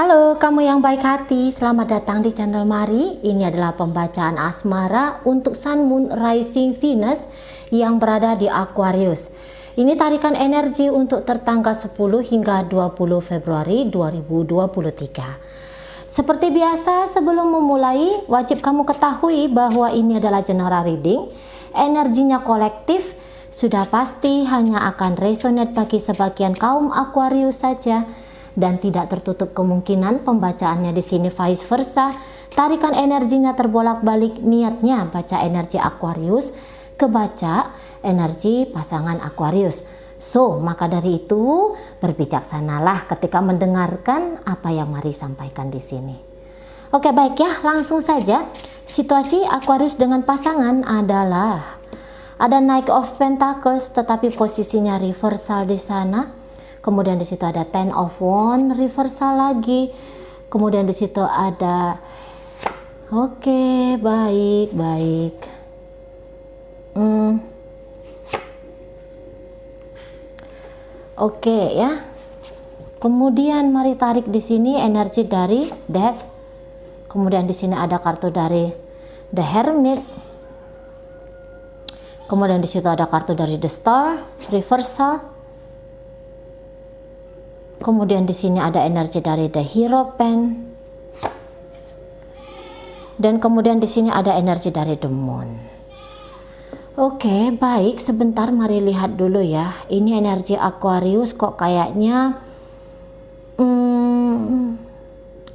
Halo, kamu yang baik hati, selamat datang di channel Mari. Ini adalah pembacaan asmara untuk Sun Moon Rising Venus yang berada di Aquarius. Ini tarikan energi untuk tertanggal 10 hingga 20 Februari 2023. Seperti biasa, sebelum memulai, wajib kamu ketahui bahwa ini adalah general reading. Energinya kolektif, sudah pasti hanya akan resonate bagi sebagian kaum Aquarius saja. Dan tidak tertutup kemungkinan pembacaannya di sini vice versa. Tarikan energinya terbolak-balik, niatnya baca energi Aquarius, kebaca energi pasangan Aquarius. So, maka dari itu berbijaksanalah ketika mendengarkan apa yang Mari sampaikan di sini. Oke, baik ya, langsung saja. Situasi Aquarius dengan pasangan adalah ada Knight of Pentacles tetapi posisinya reversal di sana. Kemudian di situ ada Ten of Wands reversal lagi. Kemudian di situ ada baik. Ya. Kemudian mari tarik di sini energi dari Death. Kemudian di sini ada kartu dari The Hermit. Kemudian di situ ada kartu dari The Star reversal. Kemudian di sini ada energi dari The Hierophant. Dan kemudian di sini ada energi dari The Moon. Oke, baik, sebentar mari lihat dulu ya. Ini energi Aquarius kok kayaknya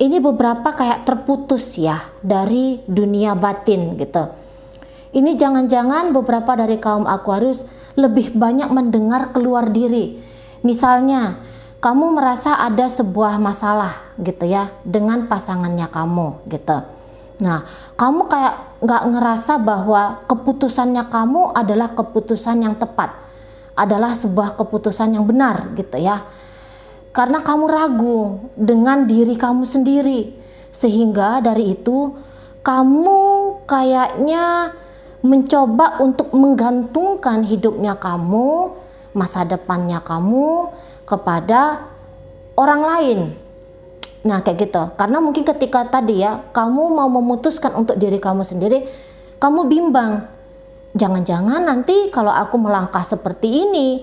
ini beberapa kayak terputus ya dari dunia batin gitu. Ini jangan-jangan beberapa dari kaum Aquarius lebih banyak mendengar keluar diri. Misalnya kamu merasa ada sebuah masalah gitu ya dengan pasangannya kamu gitu. Nah, kamu kayak nggak ngerasa bahwa keputusannya kamu adalah keputusan yang tepat, adalah sebuah keputusan yang benar gitu ya. Karena kamu ragu dengan diri kamu sendiri, sehingga dari itu kamu kayaknya mencoba untuk menggantungkan hidupnya kamu, masa depannya kamu kepada orang lain. Nah, kayak gitu. Karena mungkin ketika tadi ya, kamu mau memutuskan untuk diri kamu sendiri, kamu bimbang. Jangan-jangan nanti kalau aku melangkah seperti ini,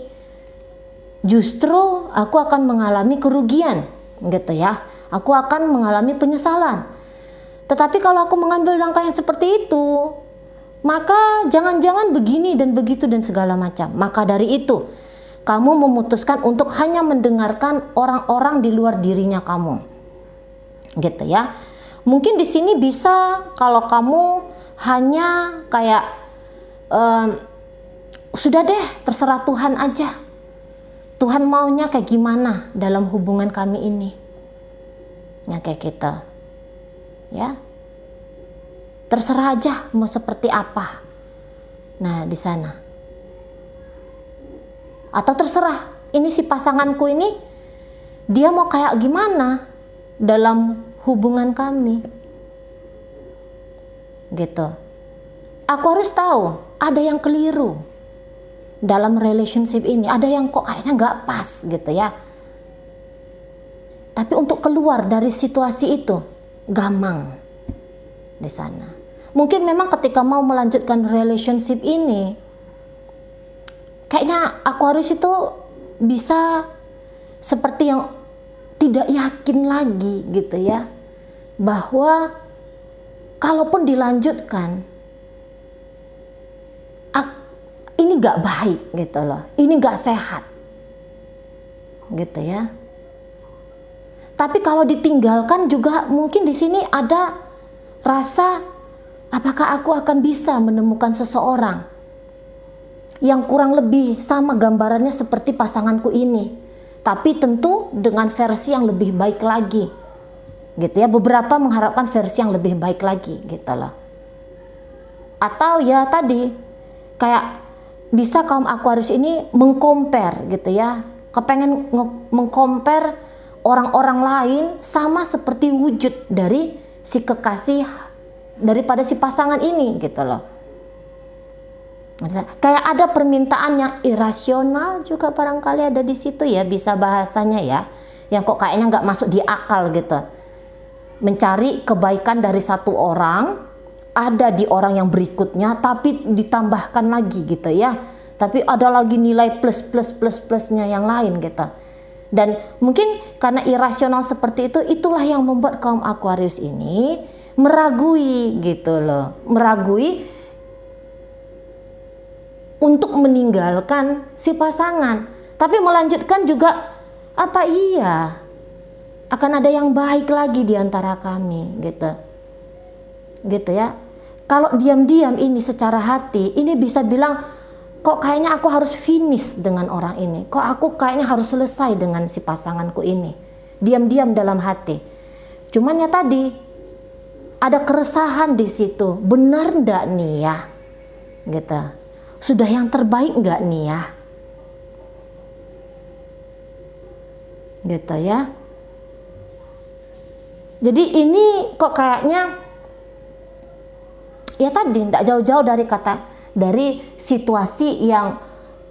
justru aku akan mengalami kerugian, gitu ya. Aku akan mengalami penyesalan. Tetapi kalau aku mengambil langkah yang seperti itu, maka jangan-jangan begini dan begitu dan segala macam. Maka dari itu, kamu memutuskan untuk hanya mendengarkan orang-orang di luar dirinya kamu, gitu ya. Mungkin di sini bisa kalau kamu hanya kayak sudah deh, terserah Tuhan aja. Tuhan maunya kayak gimana dalam hubungan kami ini, ya kayak gitu, ya. Terserah aja mau seperti apa. Nah, di sana. Atau terserah, ini si pasanganku ini, dia mau kayak gimana dalam hubungan kami. Gitu. Aku harus tahu, ada yang keliru dalam relationship ini. Ada yang kok kayaknya nggak pas gitu ya. Tapi untuk keluar dari situasi itu, gampang di sana. Mungkin memang ketika mau melanjutkan relationship ini, kayaknya Aquarius itu bisa seperti yang tidak yakin lagi gitu ya, bahwa kalaupun dilanjutkan ini gak baik gitu loh, ini gak sehat gitu ya. Tapi kalau ditinggalkan juga mungkin di sini ada rasa, apakah aku akan bisa menemukan seseorang yang kurang lebih sama gambarannya seperti pasanganku ini, tapi tentu dengan versi yang lebih baik lagi gitu ya. Beberapa mengharapkan versi yang lebih baik lagi gitu loh. Atau ya tadi kayak bisa kaum Aquarius ini mengcompare gitu ya, kepengen mengcompare orang-orang lain sama seperti wujud dari si kekasih daripada si pasangan ini gitu loh. Kayak ada permintaan yang irasional juga barangkali ada di situ ya, bisa bahasanya ya. yang kok kayaknya nggak masuk di akal gitu. Mencari kebaikan dari satu orang, ada di orang yang berikutnya, tapi ditambahkan lagi gitu ya. Tapi ada lagi nilai plusnya yang lain gitu. Dan mungkin karena irasional seperti itu, itulah yang membuat kaum Aquarius ini meragui gitu loh. Meragui untuk meninggalkan si pasangan. Tapi melanjutkan juga, apa iya akan ada yang baik lagi di antara kami gitu ya. Kalau diam-diam ini secara hati ini bisa bilang, kok kayaknya aku harus finish dengan orang ini, kok aku kayaknya harus selesai dengan si pasanganku ini, diam-diam dalam hati. Cuman ya tadi ada keresahan di situ, benar ndak nih ya gitu, sudah yang terbaik nggak nih ya gitu ya. Jadi ini kok kayaknya ya tadi tidak jauh-jauh dari situasi yang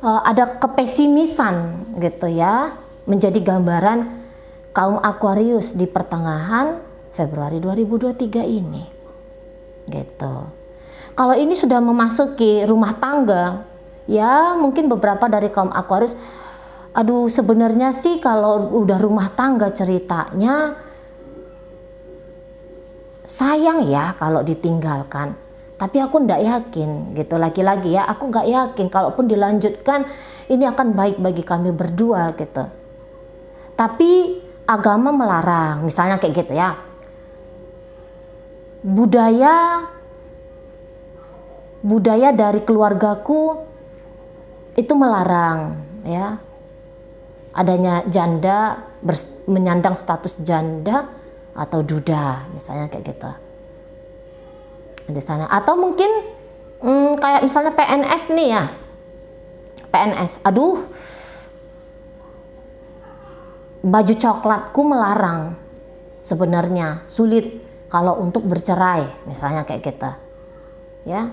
ada kepesimisan gitu ya, menjadi gambaran kaum Aquarius di pertengahan Februari 2023 ini gitu. Kalau ini sudah memasuki rumah tangga ya, mungkin beberapa dari kaum Aquarius, aduh sebenarnya sih kalau udah rumah tangga ceritanya sayang ya kalau ditinggalkan, tapi aku ndak yakin gitu. Lagi-lagi ya, aku nggak yakin kalaupun dilanjutkan ini akan baik bagi kami berdua gitu. Tapi agama melarang, misalnya kayak gitu ya. Budaya dari keluargaku itu melarang ya adanya janda menyandang status janda atau duda, misalnya kayak gitu di sana. Atau mungkin kayak misalnya PNS nih ya, PNS, aduh baju coklatku melarang, sebenarnya sulit kalau untuk bercerai, misalnya kayak gitu ya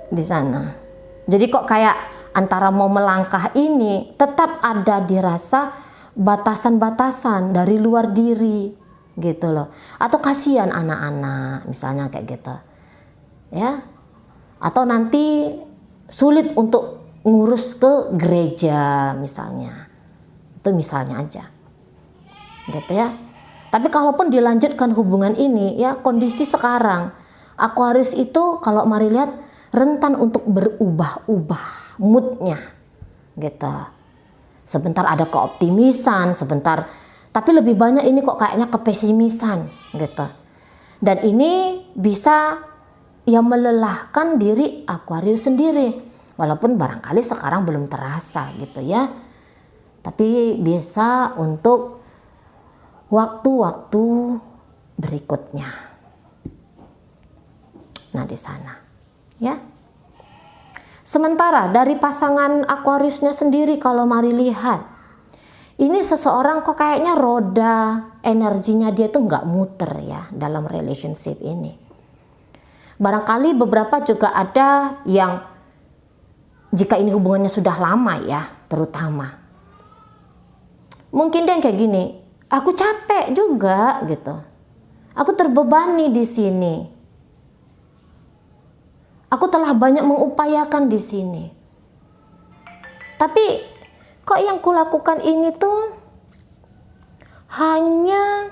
di sana. Jadi kok kayak antara mau melangkah ini tetap ada dirasa batasan-batasan dari luar diri gitu loh. Atau kasihan anak-anak, misalnya kayak gitu ya. Atau nanti sulit untuk ngurus ke gereja misalnya, itu misalnya aja gitu ya. Tapi kalaupun dilanjutkan hubungan ini ya, kondisi sekarang Aquarius itu kalau mari lihat rentan untuk berubah-ubah moodnya gitu. Sebentar ada keoptimisan, sebentar, tapi lebih banyak ini kok kayaknya kepesimisan gitu. Dan ini bisa ya melelahkan diri Aquarius sendiri, walaupun barangkali sekarang belum terasa gitu ya. Tapi bisa untuk waktu-waktu berikutnya. Nah di sana ya. Sementara dari pasangan Aquariusnya sendiri kalau mari lihat, ini seseorang kok kayaknya roda energinya dia tuh nggak muter ya dalam relationship ini. Barangkali beberapa juga ada yang jika ini hubungannya sudah lama ya, terutama mungkin dia kayak gini, aku capek juga gitu, aku terbebani di sini. Aku telah banyak mengupayakan di sini. Tapi kok yang kulakukan ini tuh hanya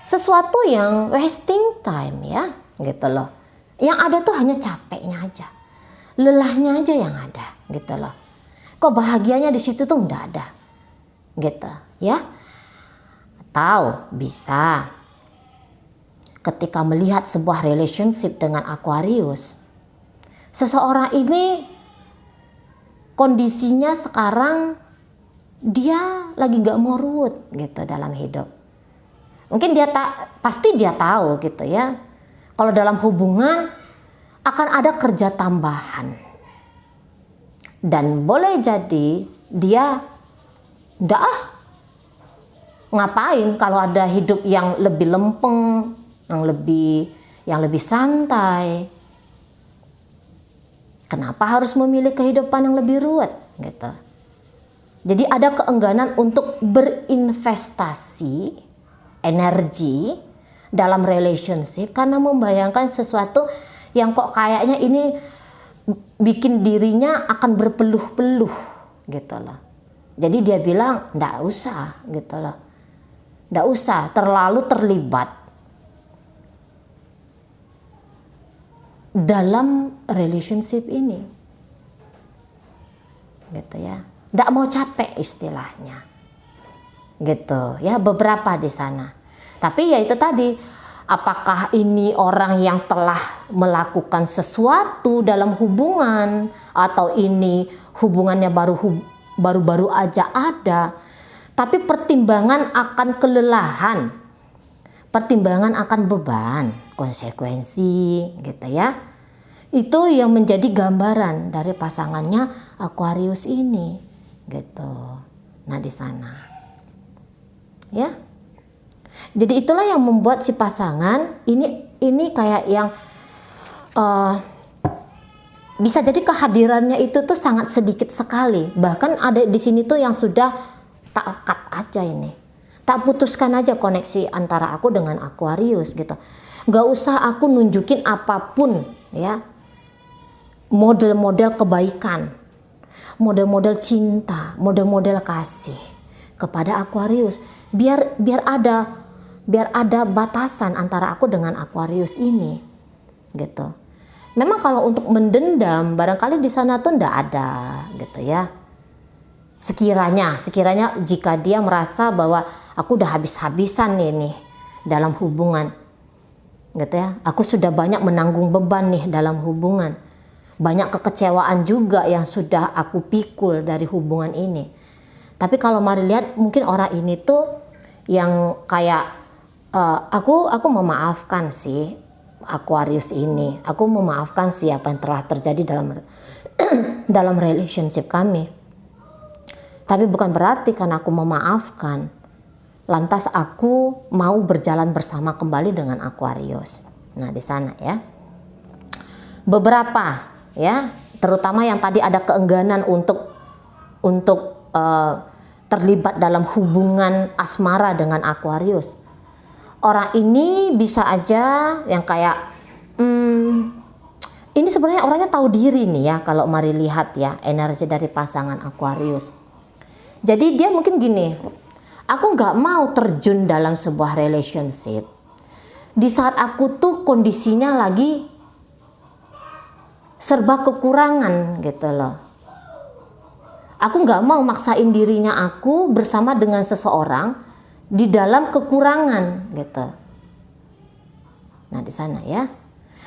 sesuatu yang wasting time ya, gitu loh. Yang ada tuh hanya capeknya aja, lelahnya aja yang ada, gitu loh. Kok bahagianya di situ tuh enggak ada, gitu ya. Atau bisa ketika melihat sebuah relationship dengan Aquarius, seseorang ini kondisinya sekarang dia lagi gak mau ruwet gitu dalam hidup. Mungkin pasti dia tahu gitu ya, kalau dalam hubungan akan ada kerja tambahan. Dan boleh jadi dia ngapain kalau ada hidup yang lebih lempeng, yang lebih santai. Kenapa harus memilih kehidupan yang lebih ruwet gitu? Jadi ada keengganan untuk berinvestasi energi dalam relationship karena membayangkan sesuatu yang kok kayaknya ini bikin dirinya akan berpeluh-peluh gitu loh. Jadi dia bilang nggak usah gitu loh, nggak usah terlalu terlibat dalam relationship ini gitu ya. Nggak mau capek istilahnya gitu ya, beberapa di sana. Tapi ya itu tadi, apakah ini orang yang telah melakukan sesuatu dalam hubungan atau ini hubungannya baru-baru aja ada, tapi pertimbangan akan kelelahan, pertimbangan akan beban, konsekuensi gitu ya. Itu yang menjadi gambaran dari pasangannya Aquarius ini gitu. Nah di sana ya. Jadi itulah yang membuat si pasangan ini kayak yang bisa jadi kehadirannya itu tuh sangat sedikit sekali. Bahkan ada di sini tuh yang sudah tak cut aja ini, tak putuskan aja koneksi antara aku dengan Aquarius gitu. Gak usah aku nunjukin apapun ya, model-model kebaikan, model-model cinta, model-model kasih kepada Aquarius. Biar ada batasan antara aku dengan Aquarius ini gitu. Memang kalau untuk mendendam barangkali di sana tuh ndak ada gitu ya. Sekiranya jika dia merasa bahwa aku udah habis-habisan nih dalam hubungan gitu ya. Aku sudah banyak menanggung beban nih dalam hubungan. Banyak kekecewaan juga yang sudah aku pikul dari hubungan ini. Tapi kalau mari lihat, mungkin orang ini tuh yang kayak aku memaafkan sih Aquarius ini. Aku memaafkan sih apa yang telah terjadi dalam relationship kami. Tapi bukan berarti karena aku memaafkan, lantas aku mau berjalan bersama kembali dengan Aquarius. Nah di sana ya. Beberapa ya, terutama yang tadi ada keengganan untuk terlibat dalam hubungan asmara dengan Aquarius. Orang ini bisa aja yang kayak ini sebenarnya orangnya tahu diri nih ya, kalau mari lihat ya energi dari pasangan Aquarius. Jadi dia mungkin gini, aku nggak mau terjun dalam sebuah relationship di saat aku tuh kondisinya lagi serba kekurangan gitu loh. Aku nggak mau maksain dirinya aku bersama dengan seseorang di dalam kekurangan gitu. Nah di sana ya.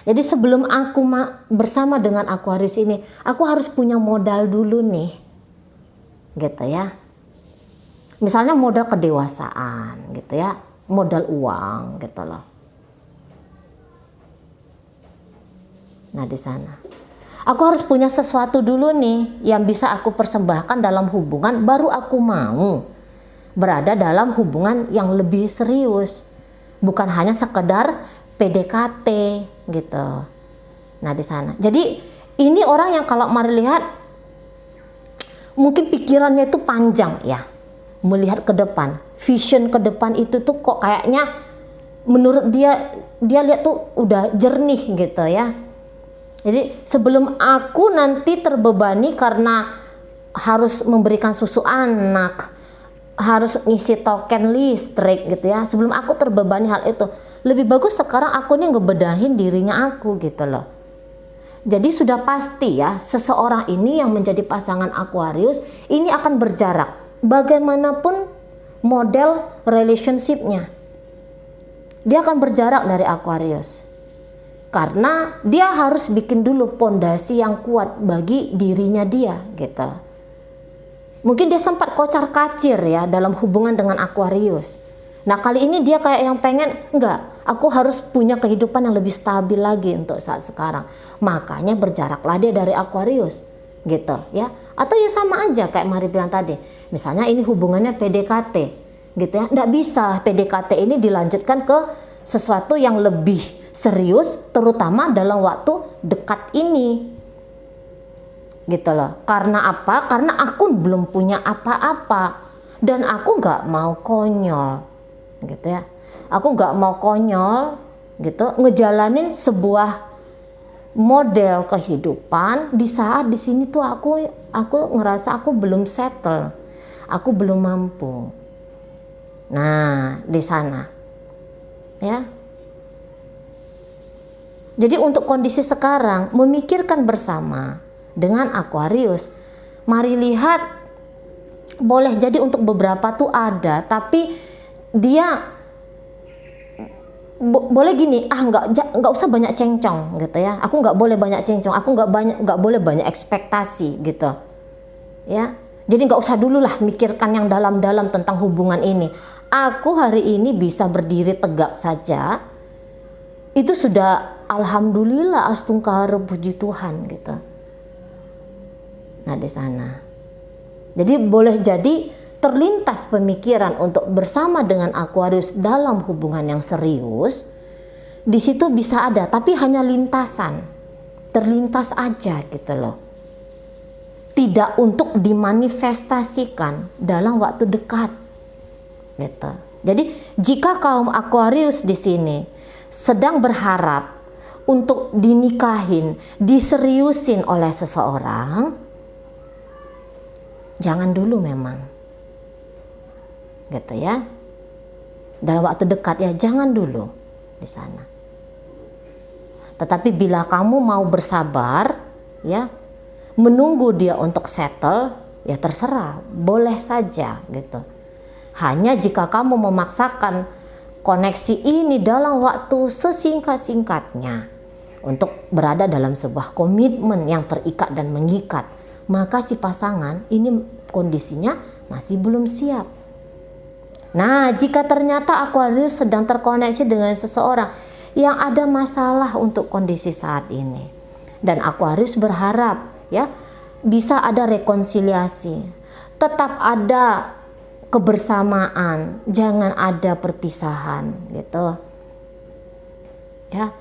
Jadi sebelum aku bersama dengan Aquarius ini, aku harus punya modal dulu nih, gitu ya. Misalnya modal kedewasaan, gitu ya, modal uang, gitu loh. Nah di sana. Aku harus punya sesuatu dulu nih yang bisa aku persembahkan dalam hubungan, baru aku mau berada dalam hubungan yang lebih serius. Bukan hanya sekedar PDKT gitu. Nah di sana. Jadi ini orang yang kalau mari lihat mungkin pikirannya itu panjang ya. Melihat ke depan, vision ke depan itu tuh kok kayaknya menurut dia lihat tuh udah jernih gitu ya. Jadi sebelum aku nanti terbebani karena harus memberikan susu anak, harus ngisi token listrik gitu ya. Sebelum aku terbebani hal itu, lebih bagus sekarang aku nih ngebedahin dirinya aku gitu loh. Jadi sudah pasti ya, seseorang ini yang menjadi pasangan Aquarius ini akan berjarak. Bagaimanapun model relationship-nya, dia akan berjarak dari Aquarius. Karena dia harus bikin dulu pondasi yang kuat bagi dirinya dia gitu. Mungkin dia sempat kocar-kacir ya dalam hubungan dengan Aquarius. Nah kali ini dia kayak yang pengen, enggak, aku harus punya kehidupan yang lebih stabil lagi untuk saat sekarang. Makanya berjaraklah dia dari Aquarius gitu ya. Atau ya sama aja kayak Mari bilang tadi. Misalnya ini hubungannya PDKT gitu ya. Enggak bisa PDKT ini dilanjutkan ke sesuatu yang lebih serius, terutama dalam waktu dekat ini gitu loh. Karena apa? Karena aku belum punya apa-apa dan aku nggak mau konyol, gitu ya. Aku nggak mau konyol, gitu, ngejalanin sebuah model kehidupan di saat di sini tuh aku ngerasa aku belum settle, aku belum mampu. Nah, di sana, ya. Jadi untuk kondisi sekarang, memikirkan bersama dengan Aquarius, mari lihat, boleh jadi untuk beberapa tuh ada, tapi dia boleh gini, nggak usah banyak cencong, gitu ya. Aku nggak boleh banyak cencong, aku nggak boleh banyak ekspektasi, gitu, ya. Jadi nggak usah dulu lah mikirkan yang dalam-dalam tentang hubungan ini. Aku hari ini bisa berdiri tegak saja, itu sudah alhamdulillah, astungkara, puji Tuhan, gitu. Nah, di sana. Jadi boleh jadi terlintas pemikiran untuk bersama dengan Aquarius dalam hubungan yang serius. Di situ bisa ada, tapi hanya lintasan. Terlintas aja, gitu loh. Tidak untuk dimanifestasikan dalam waktu dekat, gitu. Jadi jika kaum Aquarius di sini sedang berharap untuk dinikahin, diseriusin oleh seseorang, jangan dulu memang, gitu ya. Dalam waktu dekat ya jangan dulu di sana. Tetapi bila kamu mau bersabar, ya, menunggu dia untuk settle, ya terserah, boleh saja, gitu. Hanya jika kamu memaksakan koneksi ini dalam waktu sesingkat-singkatnya untuk berada dalam sebuah komitmen yang terikat dan mengikat, maka si pasangan ini kondisinya masih belum siap. Nah, jika ternyata Aquarius sedang terkoneksi dengan seseorang yang ada masalah untuk kondisi saat ini, dan Aquarius berharap, ya, bisa ada rekonsiliasi, tetap ada kebersamaan, jangan ada perpisahan, gitu. Ya.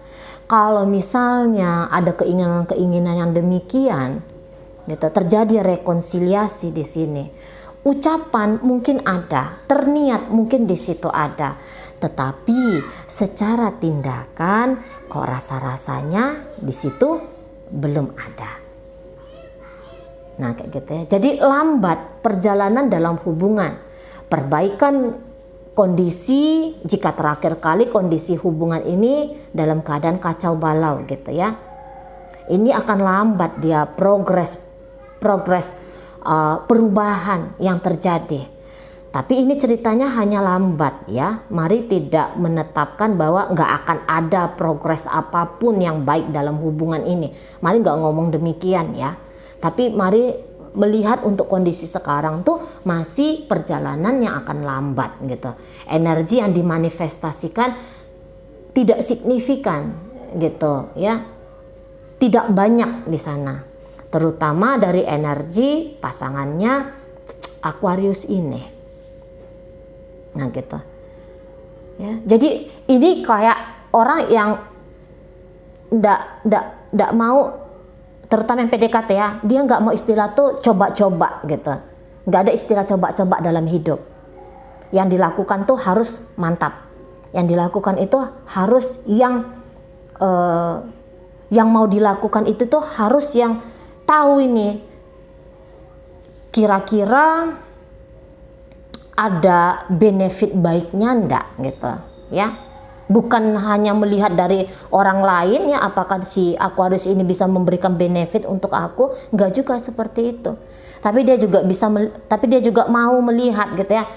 Kalau misalnya ada keinginan-keinginan yang demikian, gitu, terjadi rekonsiliasi di sini. Ucapan mungkin ada, terniat mungkin di situ ada, tetapi secara tindakan kok rasa-rasanya di situ belum ada. Nah, kayak gitu ya. Jadi lambat perjalanan dalam hubungan. Perbaikan kondisi jika terakhir kali kondisi hubungan ini dalam keadaan kacau balau, gitu ya. Ini akan lambat dia progres perubahan yang terjadi. Tapi ini ceritanya hanya lambat, ya. Mari tidak menetapkan bahwa nggak akan ada progres apapun yang baik dalam hubungan ini. Mari nggak ngomong demikian, ya. Tapi mari melihat untuk kondisi sekarang tuh masih perjalanan yang akan lambat, gitu. Energi yang dimanifestasikan tidak signifikan, gitu ya. Tidak banyak di sana. Terutama dari energi pasangannya Aquarius ini. Nah, gitu. Ya, jadi ini kayak orang yang ndak mau, terutama yang PDKT ya, dia nggak mau istilah tuh coba-coba, gitu. Nggak ada istilah coba-coba dalam hidup. Yang dilakukan tuh harus mantap. Yang dilakukan itu harus yang mau dilakukan itu tuh harus yang tahu ini kira-kira ada benefit baiknya ndak, gitu ya. Bukan hanya melihat dari orang lain, ya, apakah si Aquarius ini bisa memberikan benefit untuk aku, enggak juga seperti itu. Tapi dia juga mau melihat, gitu ya,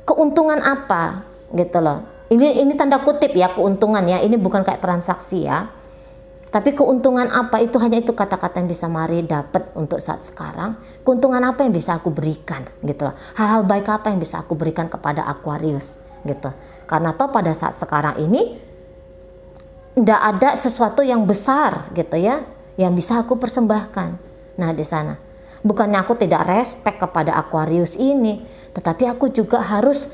keuntungan apa, gitu loh. Ini tanda kutip ya, keuntungan ya. Ini bukan kayak transaksi ya. Tapi keuntungan apa itu hanya itu kata-kata yang bisa Mari dapat untuk saat sekarang. Keuntungan apa yang bisa aku berikan, gitu loh. Hal-hal baik apa yang bisa aku berikan kepada Aquarius, gitu. Karena toh pada saat sekarang ini tidak ada sesuatu yang besar, gitu ya, yang bisa aku persembahkan. Nah, di sana bukannya aku tidak respect kepada Aquarius ini, tetapi aku juga harus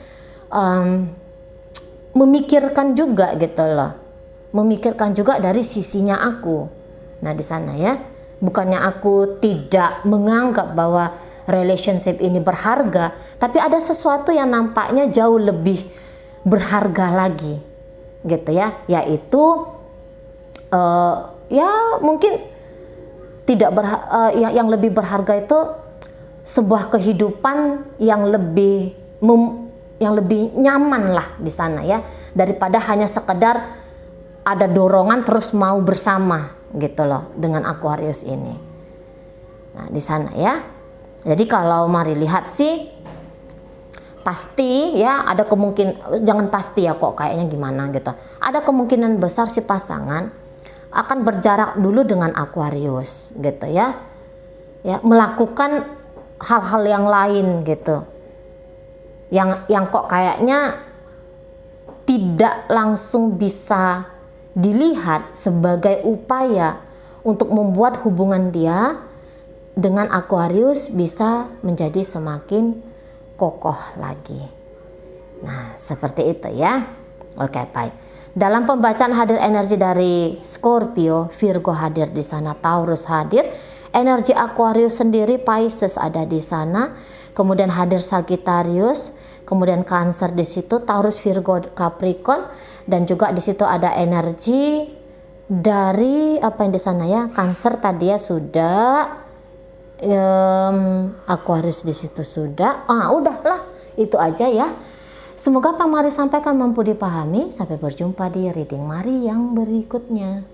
memikirkan juga, gitu loh. Memikirkan juga dari sisinya aku. Nah, di sana ya. Bukannya aku tidak menganggap bahwa relationship ini berharga, tapi ada sesuatu yang nampaknya jauh lebih berharga lagi, gitu ya, yaitu ya mungkin tidak yang lebih berharga itu sebuah kehidupan yang lebih nyaman lah di sana ya, daripada hanya sekedar ada dorongan terus mau bersama gitu loh dengan Aquarius ini. Nah, di sana ya. Jadi kalau mari lihat sih pasti ya, ada kemungkinan, jangan pasti ya kok kayaknya gimana gitu. Ada kemungkinan besar si pasangan akan berjarak dulu dengan Aquarius gitu ya. Ya, melakukan hal-hal yang lain gitu. Yang kok kayaknya tidak langsung bisa dilihat sebagai upaya untuk membuat hubungan dia dengan Aquarius bisa menjadi semakin kokoh lagi. Nah, seperti itu ya. Oke, baik. Dalam pembacaan hadir energi dari Scorpio, Virgo hadir di sana, Taurus hadir, energi Aquarius sendiri, Pisces ada di sana, kemudian hadir Sagittarius, kemudian Cancer di situ, Taurus, Virgo, Capricorn, dan juga di situ ada energi dari apa yang di sana ya, Cancer tadi ya sudah, Aquarius di situ sudah. Udahlah, itu aja ya. Semoga Pak Mari sampaikan mampu dipahami. Sampai berjumpa di reading Mari yang berikutnya.